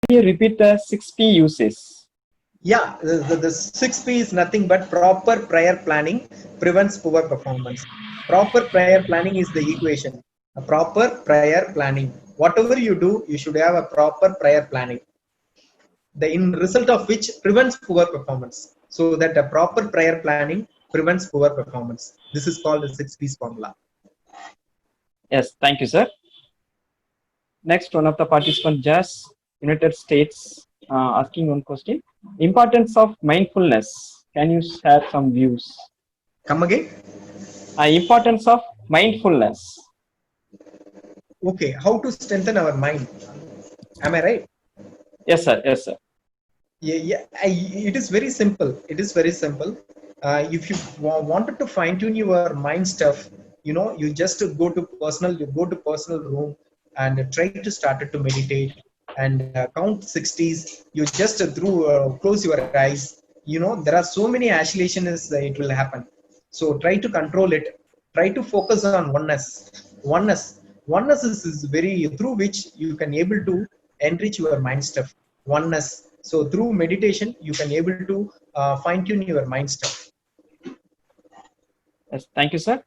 you repeat the 6P uses? Yeah, the 6P is nothing but proper prior planning prevents poor performance. Proper prior planning is the equation. A proper prior planning. Whatever you do, you should have a proper prior planning. The in result of which prevents poor performance. So that a proper prior planning prevents poor performance. This is called the 6P's formula. Yes, thank you, sir. Next, one of the participants, Jazz, United States, asking one question. Importance of mindfulness. Can you share some views? Come again? Importance of mindfulness. Okay, how to strengthen our mind? Am I right? Yes, sir. Yes, sir. It is very simple. It is very simple. If you wanted to fine tune your mind stuff, you just you go to personal room and try to start to meditate and count 60s. You just through close your eyes. There are so many oscillations it will happen. So try to control it. Try to focus on oneness. Oneness. Oneness is very through which you can able to enrich your mind stuff. Oneness. So through meditation you can able to fine tune your mind stuff. Yes, thank you, sir.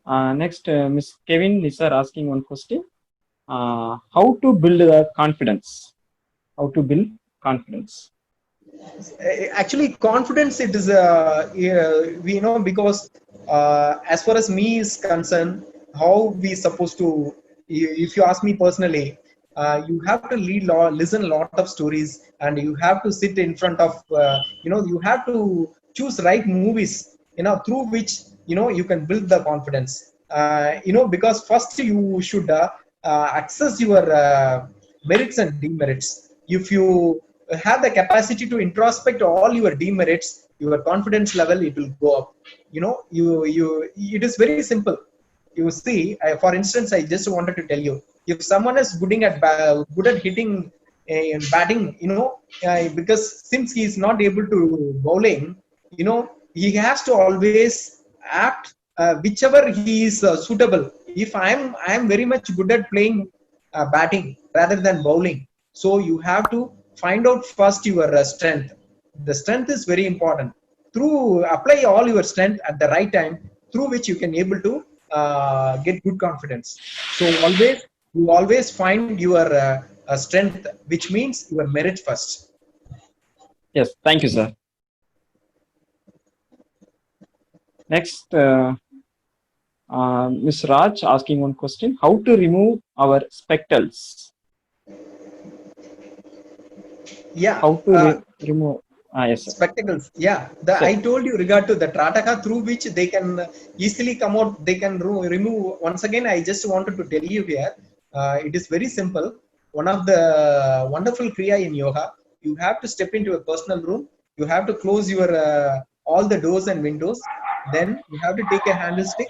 Next, Ms. Kevin Nisar asking one question. How to build the confidence? How to build confidence? Actually, confidence it is we know because as far as me is concerned, how we supposed to. If you ask me personally, you have to listen a lot of stories, and you have to sit in front of you have to choose right movies, through which you can build the confidence. Because first you should access your merits and demerits. If you have the capacity to introspect all your demerits, your confidence level it will go up. You it is very simple. You see, for instance, I just wanted to tell you, if someone is good at hitting batting, because since he is not able to bowling, he has to always act whichever he is suitable. If I'm very much good at playing batting rather than bowling, so you have to find out first your strength. The strength is very important. Through apply all your strength at the right time, through which you can able to get good confidence. So you always find your strength, which means your merit first. Yes, thank you, sir. Next, Ms. Raj asking one question. How to remove our spectacles? Yeah. How to remove? Yes, sir. Spectacles. Yeah. I told you regard to the Trataka through which they can easily come out. They can remove. Once again, I just wanted to tell you here. It is very simple. One of the wonderful kriya in yoga. You have to step into a personal room. You have to close your all the doors and windows. Then you have to take a handle stick.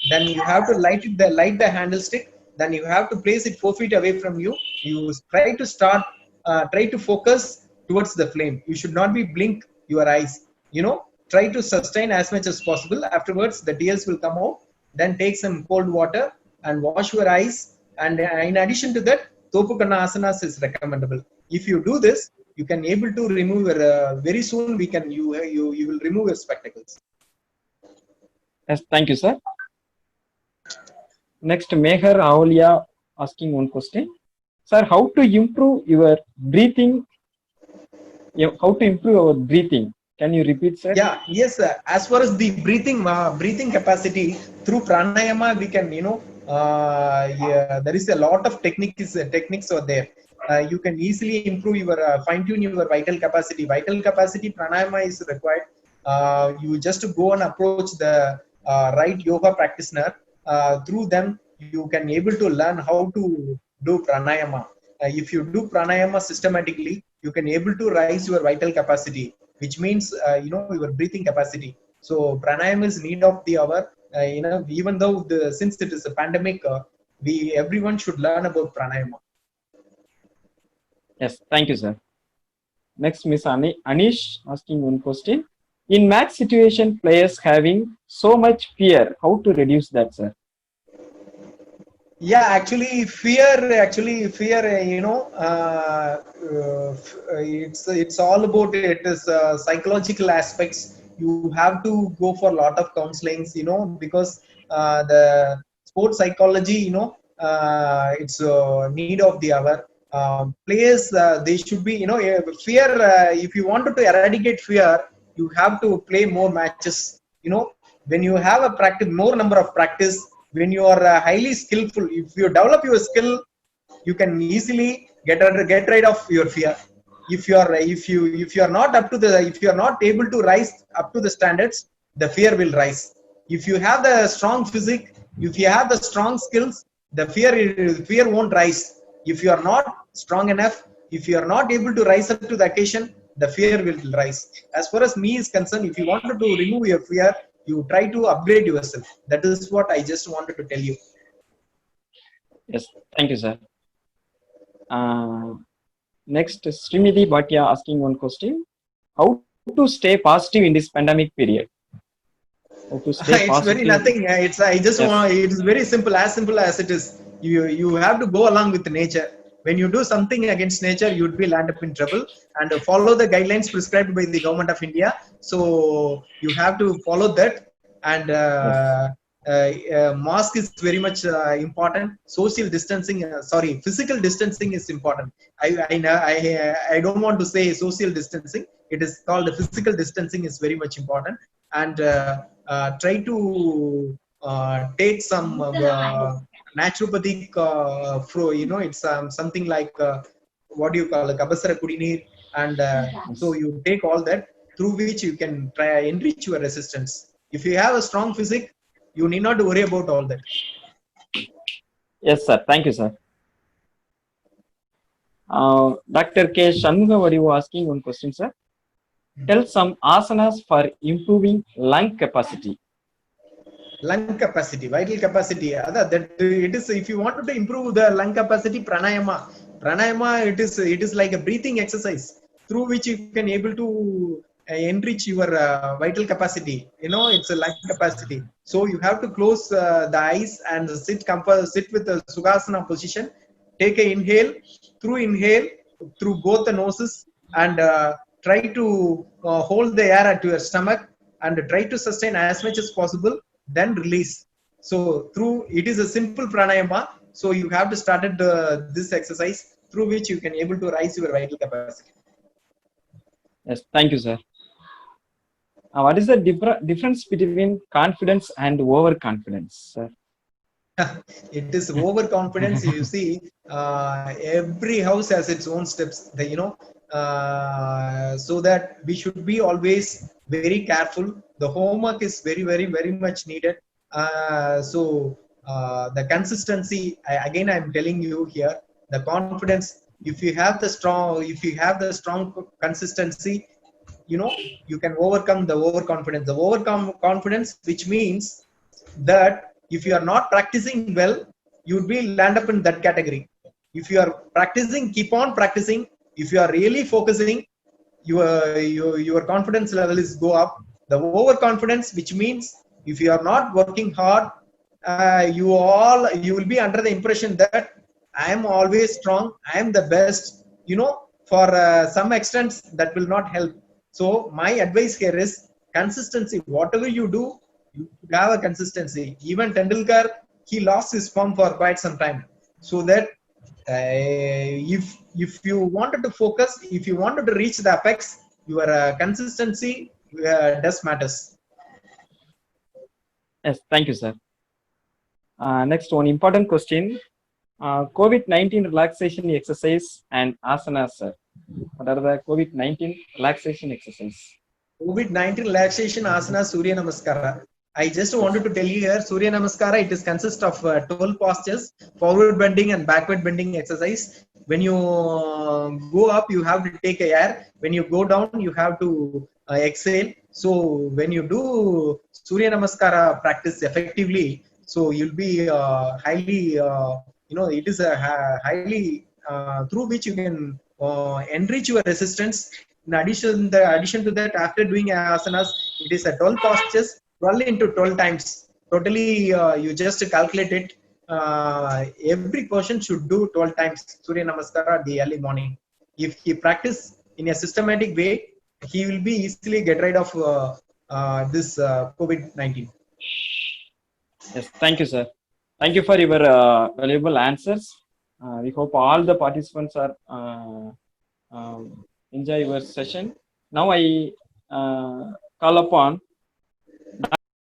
Then you have to light the handle stick. Then you have to place it 4 feet away from you. You try to focus towards the flame. You should not be blink your eyes. Try to sustain as much as possible. Afterwards, the tears will come out. Then take some cold water and wash your eyes. And in addition to that, Topukanna asanas is recommendable. If you do this, you can able to remove your, very soon we can you will remove your spectacles. Yes, thank you, sir. Next, Meher Aolia asking one question. Sir, how to improve your breathing? How to improve our breathing? Can you repeat, sir? Yeah, yes. As far as the breathing capacity through pranayama, we can there is a lot of techniques are there. You can easily improve your fine tune your vital capacity. Vital capacity pranayama is required. You just go and approach the right yoga practitioner. Through them, you can able to learn how to do pranayama. If you do pranayama systematically, you can able to rise your vital capacity, which means your breathing capacity. So pranayama is need of the hour. Even though since it is a pandemic, everyone should learn about pranayama. Yes, thank you, sir. Next, Miss Anish asking one question. In match situation, players having so much fear, how to reduce that, sir? Yeah, actually fear, it's all about it is psychological aspects. You have to go for a lot of counselings, because the sports psychology, it's need of the hour. Players, they should be, fear, if you wanted to eradicate fear, you have to play more matches. When you have a practice, more number of practice, when you are highly skillful, if you develop your skill, you can easily get rid of your fear. If you are not up to the, if you are not able to rise up to the standards, the fear will rise. If you have the strong physique, if you have the strong skills, the fear won't rise. If you are not strong enough, if you are not able to rise up to the occasion, the fear will rise. As far as me is concerned, if you wanted to remove your fear, you try to upgrade yourself. That is what I just wanted to tell you. Yes, thank you, sir. Next, Srimidhi Bhatia asking one question: how to stay positive in this pandemic period? How to stay It's very positive? nothing. It's I just Yes, want. It is very simple as it is. You have to go along with nature. When you do something against nature, you'd be land up in trouble. And follow the guidelines prescribed by the government of India. So you have to follow that. And yes, mask is very much important. Social distancing, sorry, physical distancing is important. I don't want to say social distancing. It is called physical distancing is very much important. And try to take some naturopathic it's something like what do you call it, kabasara kudineer. And so yes. you take all that, through which you can try enrich your resistance. If you have a strong physique, you need not worry about all that. Yes, sir. Thank you, sir. Dr. K. Shanmugha, you asking one question, sir. Tell some asanas for improving lung capacity. Lung capacity, vital capacity, that it is, if you wanted to improve the lung capacity, pranayama, it is like a breathing exercise, through which you can able to enrich your vital capacity. It's a lung capacity. So you have to close the eyes and sit with the sukhasana position. Take a inhale through both the noses, and try to hold the air at your stomach, and try to sustain as much as possible, then release. So through, it is a simple pranayama. So you have to start this exercise, through which you can able to rise your vital capacity. Yes, thank you, sir. What is the difference between confidence and overconfidence, sir? It is overconfidence. You see, every house has its own steps. So that we should be always very careful. The homework is very, very, very much needed. So the consistency. Again, I'm telling you here, the confidence. If you have the strong consistency, you can overcome the overconfidence. The overcome confidence, which means that if you are not practicing well, you would be land up in that category. If you are practicing, keep on practicing. If you are really focusing, your confidence level is go up. The overconfidence, which means if you are not working hard, you will be under the impression that I am always strong, I am the best. For some extent, that will not help. So my advice here is consistency. Whatever you do, you should have a consistency. Even Tendulkar, he lost his form for quite some time. So that if you wanted to focus, if you wanted to reach the apex, your consistency does matters. Yes, thank you, sir. Next one important question. COVID-19 relaxation exercise and asanas, sir. What are the COVID-19 relaxation exercise? COVID-19 relaxation asana, Surya Namaskara. I just wanted to tell you here, Surya Namaskara, it is consists of 12 postures, forward bending and backward bending exercise. When you go up, you have to take air. When you go down, you have to exhale. So when you do Surya Namaskara practice effectively, so you'll be highly, it is a highly, through which you can enrich your resistance, In addition to that, after doing asanas, it is a 12 postures, 12 into 12 times. Totally, you just calculate it. Every person should do 12 times Surya Namaskara at the early morning. If he practice in a systematic way, he will be easily get rid of this COVID-19. Yes, thank you, sir. Thank you for your valuable answers. We hope all the participants are enjoy your session. Now I call upon